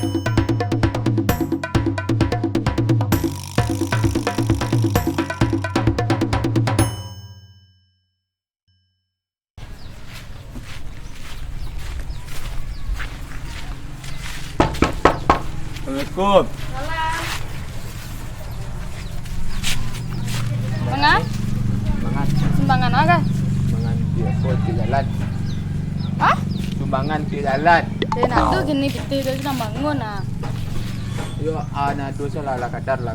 Assalamualaikum. Mana? Sumbangan. Sumbangan apa? Sumbangan di jalan. Hah? Sumbangan di jalan. Dia nak tu gini piti tu sudah bangun ah. Yo, ana tu salah lah kadar. Ha,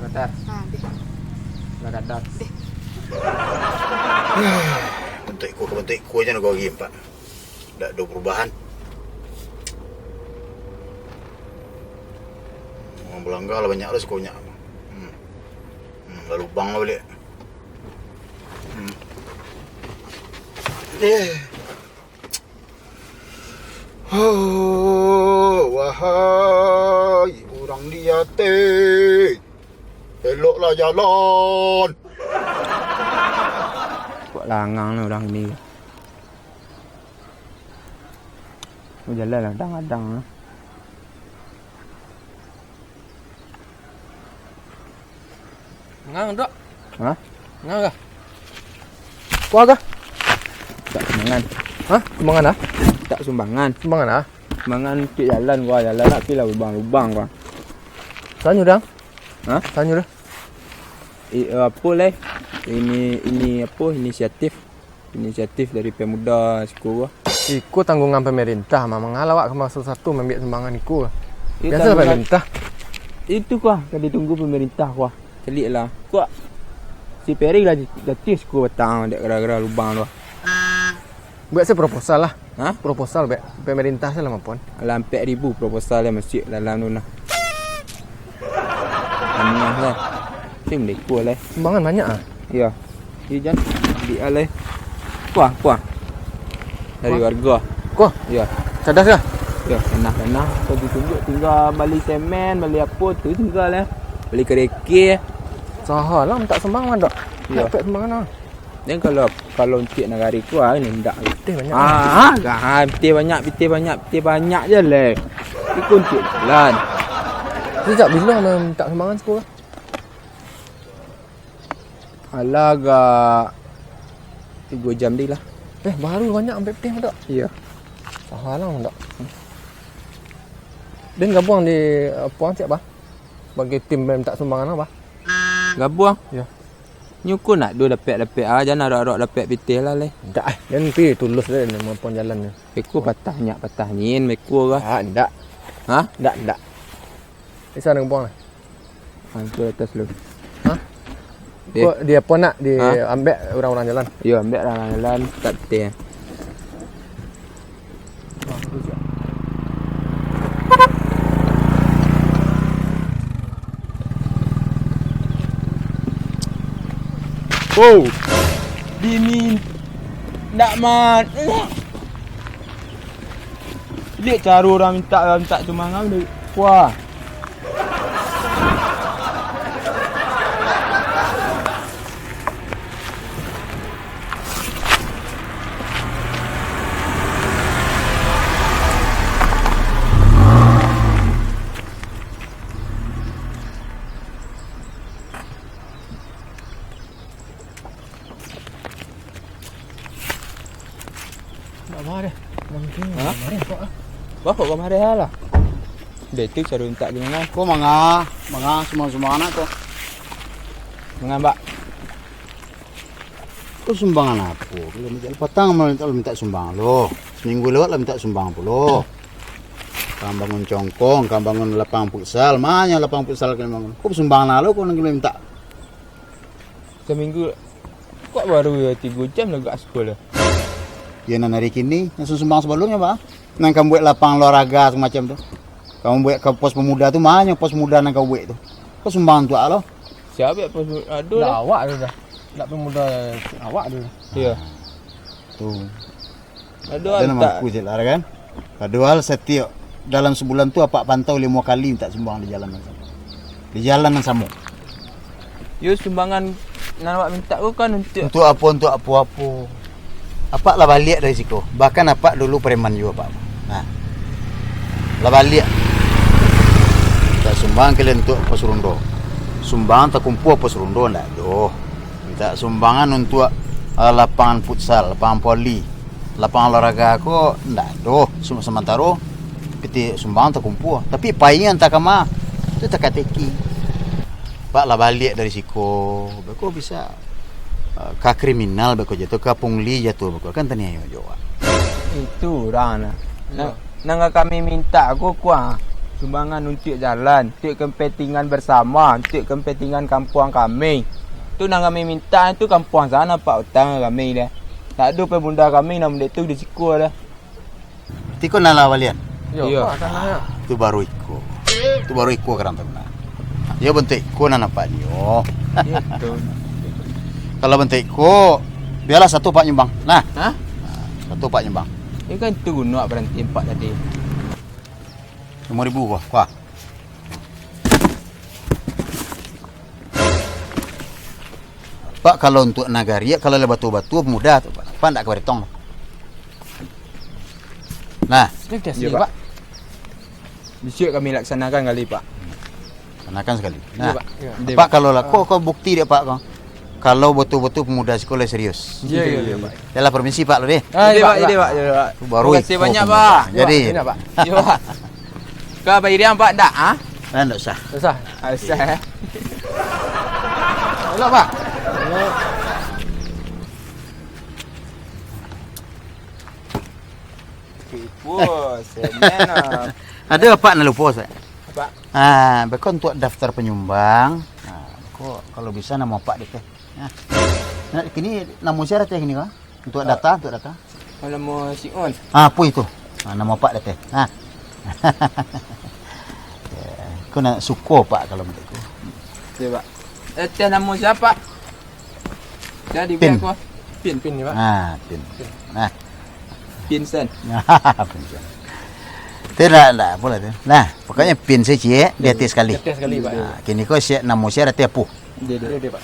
deh. Lah kadar. Bentuk ikut aja nak kau pergi empat. Tak ada perubahan. Orang belanggar lah banyak lah sekolah. Lalu bang lah balik. Wahai orang di hati, eloklah jalan. Kok langang lah orang ni. Jalan lah, kadang-kadang lah. Ngang tak? Ha? Ngang kah? Kuah kah? Tak sumbangan. Ha? Sumbangan ah? Tak sumbangan. Sumbangan ah? Sumbangan ke jalan gua, jalan nak pilih lubang-lubang gua. Sanyu dah? Ha? Sanyu dah? Apa lah? Ini apa? Inisiatif dari pemuda sekolah. Ikut tanggungan pemerintah mah mengalawak ke masa satu membiak sumbangan ikut. Biasa tanggungan- pemerintah. Itu kuah, kan ditunggu pemerintah kuah. Celik lah. Kuah. Si Peri lah gratis ku petang dek gara-gara lubang tu. Buat saya proposal lah. Ha? Proposal baik pemerintah saya lah maupun. Alah 4,000 proposal yang masuk dalam tu nah. Aneh lah. Sim dek kuah lah. Sumbangan banyak ah. Ya. Dia jangan dia lah. Kuah. Dari warga. Kuah, Ya. cadas kah? Ya, tanah. Kau ditunjuk tinggal balik semen, balik apa tu tinggal lah. Beli kerikil. Sahalah minta sumbangan tak? Ya. Dapat sumbangan ah. Dan kalau encik negari ku ni ndak. Teh banyak. Piti banyak je lah. Ikut encik jalan. Sejak bila minta sumbangan sekolah? Alah agak 3 jam dia lah. Baru banyak sampai teh tak? Ya. Sahalah tak. Dan gabung di puan siap bah? Bagi tim minta sumbangan apa? Gabuang. Ya. Nyukur nak dia dapat jangan nak dapat piti lah leh. Tak dan pi tulus dah nama puan jalan ni. Meku patah nyin meku lah. Tak. Ha? Tak. Isa dengan puan lah. Angku atas lu. Ha? Kok dia pun nak diambil orang-orang jalan. Ya, ambil lah jalan tak piti. Oh, dimin nak man. Lihat cara orang minta sumbangan dia. Wah. Tak marah. Mungkin. Ha? Marah kok ah. Bapak kau marah lah. Dia tu cara minta gimana? Kau mangga sumbangan anak kau. Mengambak. Kau sumbangan apa? Kalau minta petang minta sumbangan lo. Seminggu lewat lah minta sumbangan pula. Kau bangun congkong, kau bangun lapang futsal, mana lapang futsal kau bangun? Kau sumbangan lo kau nak minta? Seminggu kok baru 3 jam lah kat sekolah. Ya nan hari kini, yang sumbang sebelumnya bah. Nang kamu buat lapang olahraga semacam tu. Kamu buat ke pos pemuda tu mana pos pemuda nang kau buat tu. Kau sumbang tu lo. Siapa apa aduh Dah lah. awak tu dah. Tak pemuda awak tu. Ya. Tu. Aduh Ada nama tak. aku je lah kan. Padahal setiap dalam sebulan tu apa pantau 5 kali minta sumbang di jalan yang sama. Di jalan yang sama. You sumbangan nak awak minta tu kan untuk Untuk apa? Apa lah balik dari situ. Bahkan apa dulu preman juga pak. Nah, lah balik. sumbang kalian untuk Pasurundo. Sumbang tak kumpul Pasurundo ndak doh. Minta sumbangan untuk lapangan futsal, lapangan poli, lapangan olahraga aku ndak doh. Sementara piti sumbang tak kumpul. Tapi paingan tak kama itu tak kateki. Pak lah balik dari siko, beko bisa ka kriminal beko jatuh, ka pungli jatuh beko kan tanya yo jawab. Itu Rana. Nang kami minta aku kuah sumbangan untuk jalan, untuk kepentingan bersama, untuk kepentingan kampung kami. Tu nang kami minta itu kampung sana Pak utang kami dah. Tak ada pebunda kami nak mendet tu di siku dah. Tiko nala walian. Yo, Iya. Pak tanah. Tu baru iko. Tu baru iko kerang tu na. Ya bentuk iko nana Pak nyo. Itu. Kalau bentuk iko biarlah satu Pak nyumbang. Nah, Hah? satu Pak nyumbang. Ini kan tu nak berhenti 4 tadi. 5.000 kuah. Pak kalau untuk nagaria kalau le batu-batu mudah tu Pak. Pak ndak ke tong. Nah, Ini dia Ya, sini, Pak. Pak. Besok kami laksanakan kali Pak. kenakan sekali. Iya, Nah, Pak. Iya. Dia, Pak kalau lah kau bukti dia Pak kau. Kalau betul-betul pemuda sekolah serius. Iya, Pak. Yalah permisi Pak lo deh. Jadi Pak, jadi Pak, jadi Pak. Baru Terima kasih iko banyak pemuda. Pak. Jadi, Ini, Pak. Ya Pak. Kau bayar Pak tak? Ah? enggak usah. Susah. Asal. Elok, Pak. Pupus, sebenarnya. Ada Pak nak lupa saya. Pak. Beko untuk daftar penyumbang. Kok kalau bisa nama Pak deh. Nah, kini nama syarat teh kini kah? Untuk data. Kalau mau si on. Apa itu? Nama Pak deh teh. Kau nak suko Pak kalau begitu. Ya Pak. Teh nama siapa? Jadi Pin. biar aku. Pin. Pin ni, Pak. Pin. Nah, Pinsen. pin. Tidak, boleh tu. Nah, pokoknya pin saya cie, dia tes sekali. Tes sekali, Pak. Nah, kini kau siap nama syarat teh apa? Dia, Pak.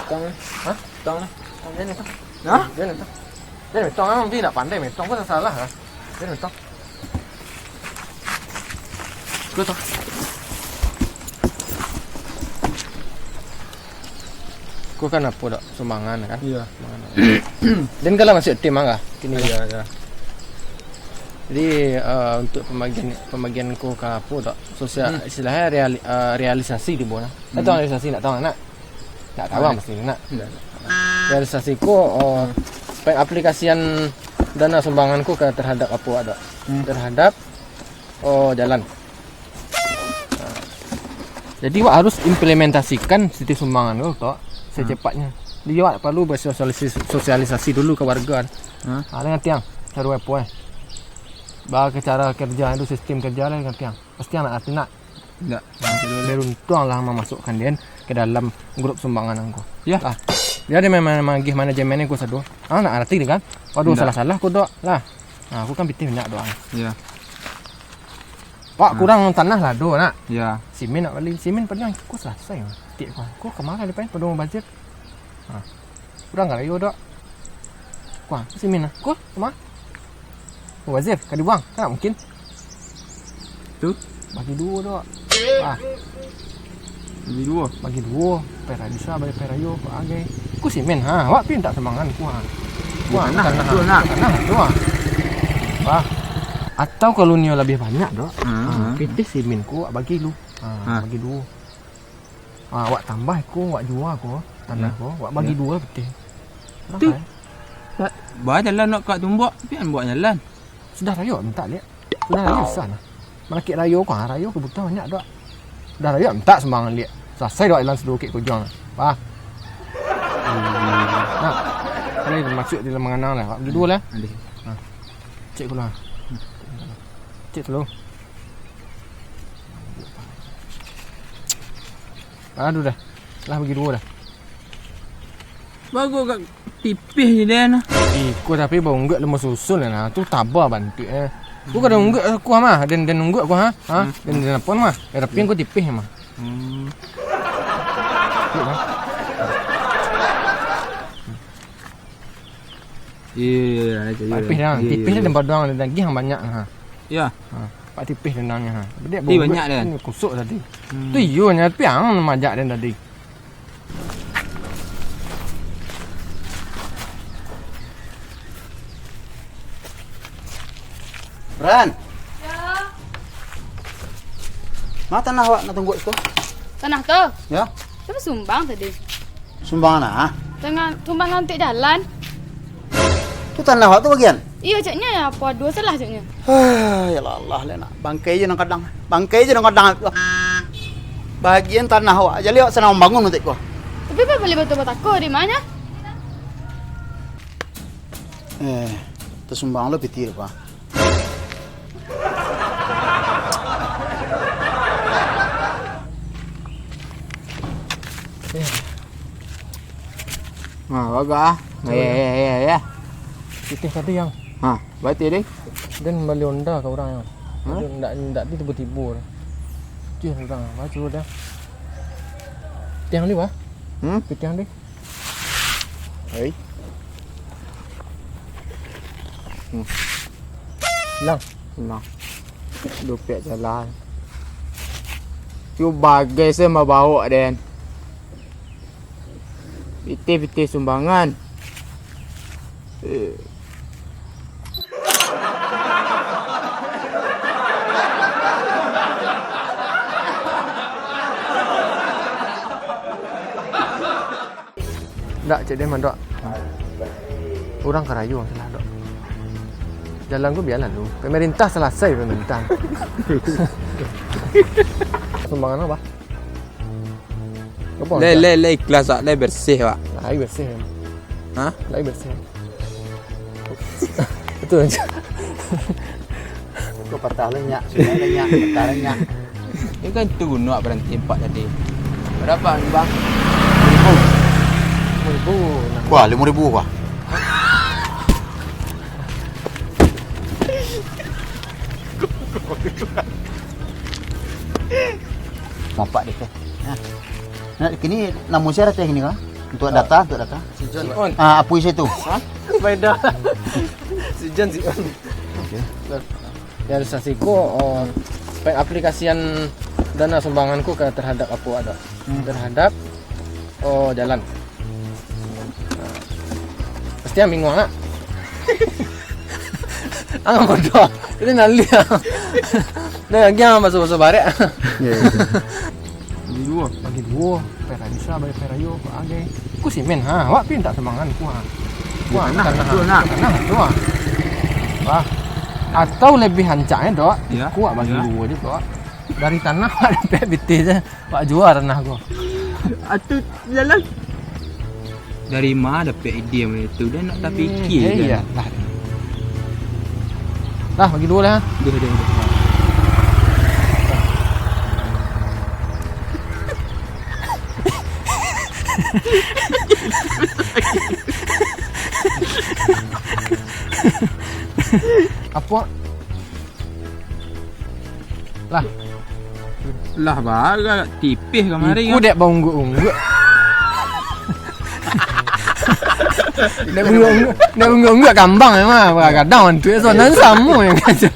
Tong. Hah? Tong. Dia ni, Pak. Hah? Dia ni, Pak. Dia ni, tong memang dia tak pandai, tong pun tak salah. Dia ni, tong. Kau tong. Kau kan apa tak sumbangan kan? Iya. Dan kalau masuk tim mangga. Kini Iya, iya. Jadi untuk pembagian ko ke apa tak sosial istilahnya realisasi di bona. Tahu realisasi nak tahu nak? Tak tahu mesti nak. Realisasi ko pengaplikasian dana sumbangan ko ke terhadap apa ada? Terhadap jalan. Jadi wak harus implementasikan siti sumbangan ko tak secepatnya. Dia wak perlu bersosialisasi dulu ke warga. Dengan tiang cara apa Bahawa cara kerja itu sistem kerja lah ngerti yang pasti anak arti nak Tak. beruntung lah memasukkan dia ke dalam grup sumbangan aku. Ya. Lah, dia ada memang manggih manajemennya aku sadu. Nak arti kan? Waduh Tak. salah-salah aku dok lah. Nah, aku kan pitih banyak doang. Ya. Pak kurang tanah lah do nak. Ya. Simen nak beli. Simen padahal aku selesai. Tik aku kemana lepas pada mau bazir. Kurang enggak yo dok. Kuang simen lah. Ku kemana? Wazir, kan dibuang? Kan tak mungkin. Tu. Bagi dua dok. Lebih dua. Bagi dua. Pera bisa, bagi pera yo, Pak Agai. Ku simen, wak pin tak semangan ku. Tanah, tu nak. Tanah, tu Wah. Atau kalau nio lebih banyak dok. Pitih simen ku, wak bagi lu. Bagi dua. Wak tambah ku, wak jual ku. Tanah ku, wak bagi dua pitih. Tu. Bawa jalan nak kat tumbuk, pian buat jalan. Sudah rayo minta lihat. Sudah rayo sana. Malakit rayo ku, rayo kebutuhan banyak dok. Sudah rayo minta sembangan lihat. Selesai dok ilan sedikit ku jual. Pak. Nah. Ini masuk dalam mengenal lah. Bagi dua lah. Cek ku lah. Cek dulu. Aduh dah. Lah bagi dua dah. Bagus kat tipis je dia nah. Ikut tapi bau ungguk lemah susun lah. Tu tabah bantu Ku kada ungguk aku mah dan ungguk aku Dan apa mah. Tapi aku tipis mah. Iya, Tipis dah. Tipis dia tempat doang dan daging yang banyak ha. Ya. Pak tipis dendangnya ha. Dia Di banyak dia. Ini kusuk tadi. Tu iyo nya piang majak dan tadi. Ran. Mana tanah awak nak tunggu itu? Tanah tu. Ya. Siapa sumbang tadi? Sumbangan ah. Tengah sumbangan untuk jalan. Tu tanah awak tu bagian. Iya caknya ya apa dua salah caknya. Ya Allah lena. Bangkai je nang kadang. Bangkai je nang kadang. Bagian tanah awak. Jadi awak senang membangun nanti kau. Tapi apa boleh betul-betul aku di mana? Tersumbang lo betul pak. Bagus. Ya. Tipis tadi yang. Berarti deh. Dan melionda ke orang yang. Ndak di tiba-tiba. Cih orang baju dah. Tiang ni wah. Tiang ni. Hei. Lang. Nah. Dompet jalan. Cuba guys saya bawa Den. Piti sumbangan. Ndak cik dia mandok. Orang kerayu salah dok. Jalan gua biarlah lu. Pemerintah selesai pemerintah. Sumbangan apa? Apa? Le ikhlas le bersih pak. Lai bersih. Hah? Lai bersih. Betul aja. Kau patah lenyak, patah lenyak. Ini kan tu guna berhenti 4 tadi. Berapa bang? 5,000. Wah, 5,000 wah. Mampak dia teh. Nah, kini namun syarat teh ini kan? Untuk data. Si John. Apa isi itu? Beda. Si John si on. Okey. Realisasiku pengaplikasian dana sumbanganku ke terhadap apa ada? Terhadap jalan. Pasti yang bingung nak. Ang bodoh. Ini nali. Dah lagi yang masuk barek. Bagi dua. Pera bisa bagi perayo ke age. Ku simen ha. Awak pin tak sumbangan ku ha. Wah, tanah tu ah. Wah. Atau lebih hancaknya dok. Ya. Ku bagi dua je dok. Dari tanah ada betis je. Pak jual tanah ku. Atu jalan. Dari mana dapat idea macam tu? Dah nak tak fikir kan? Iya. Dah bagi dua lah. Dah. Apa? Lah. Lah bagai tipis kemarin. Ku dek bonggu-unggu. Nek bonggu-unggu gambang memang. Kadang tu so nan sama yang kata.